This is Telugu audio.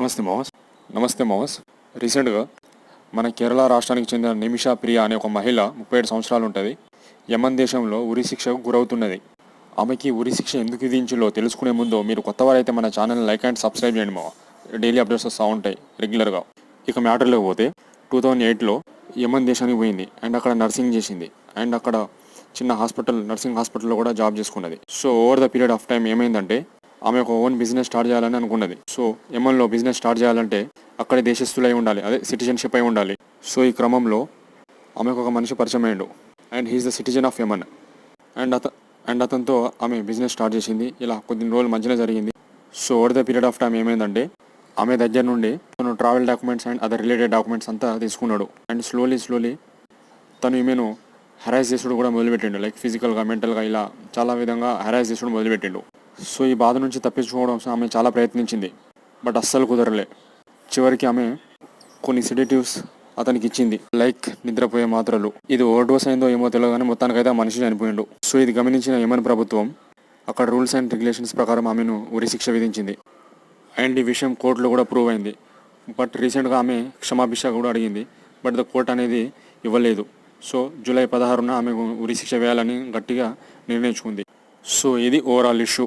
నమస్తే మావస్. రీసెంట్గా మన కేరళ రాష్ట్రానికి చెందిన నిమిషా ప్రియా అనే ఒక మహిళ 37 సంవత్సరాలు ఉంటుంది. యమన్ దేశంలో ఉరి శిక్షకు గురవుతున్నది. ఆమెకి ఉరి శిక్ష ఎందుకు విధించిందో తెలుసుకునే ముందు మీరు కొత్తవారైతే మన ఛానల్ని లైక్ అండ్ సబ్స్క్రైబ్ చేయండి మావ. డైలీ అప్డేట్స్ వస్తూ ఉంటాయి రెగ్యులర్గా. ఇక మ్యాటర్లోకి పోతే 2008లో యమన్ దేశానికి పోయింది అండ్ అక్కడ నర్సింగ్ చేసింది అండ్ అక్కడ చిన్న నర్సింగ్ హాస్పిటల్లో కూడా జాబ్ చేసుకున్నది. So over the period of time ఏమైందంటే ఆమె ఒక ఓన్ బిజినెస్ స్టార్ట్ చేయాలని అనుకున్నది. సో యమన్లో బిజినెస్ స్టార్ట్ చేయాలంటే అక్కడే దేశస్థులై ఉండాలి, అదే సిటిజన్షిప్ అయి ఉండాలి. సో ఈ క్రమంలో ఆమెకు ఒక మనిషి పరిచయం అయ్యాడు and he's the citizen of Yemen. And అతనితో ఆమె బిజినెస్ స్టార్ట్ చేసింది. ఇలా కొన్ని రోజులు మంచిగా జరిగింది. So over the period of time ఏమైందంటే ఆమె దగ్గర నుండి తను travel documents and other related documents అంతా తీసుకున్నాడు అండ్ స్లోలీ తను ఈమెను హెరాస్ చేసుడు కూడా మొదలుపెట్టిండు. లైక్ ఫిజికల్గా, మెంటల్గా ఇలా చాలా విధంగా హెరాస్ చేసుడు మొదలుపెట్టిండు. సో ఈ బాధ నుంచి తప్పించుకోవడం ఆమె చాలా ప్రయత్నించింది, బట్ అస్సలు కుదరలే. చివరికి ఆమె కొన్ని సెడేటివ్స్ అతనికి ఇచ్చింది, లైక్ నిద్రపోయే మాత్రలు. ఇది ఓవర్ డోస్ అయిందో ఏమో తెలియదు కానీ మొత్తానికైతే ఆ మనిషి చనిపోయిండు. సో ఇది గమనించిన యమన్ ప్రభుత్వం అక్కడ రూల్స్ అండ్ రెగ్యులేషన్స్ ప్రకారం ఆమెను ఉరి శిక్ష విధించింది అండ్ ఈ విషయం కోర్టులో కూడా ప్రూవ్ అయింది. బట్ రీసెంట్గా ఆమె క్షమాభిక్ష కూడా అడిగింది, బట్ ద కోర్ట్ అనేది ఇవ్వలేదు. సో జూలై 16న ఆమె ఉరి శిక్ష వేయాలని గట్టిగా నిర్ణయించుకుంది. సో ఇది ఓవరాల్ ఇష్యూ.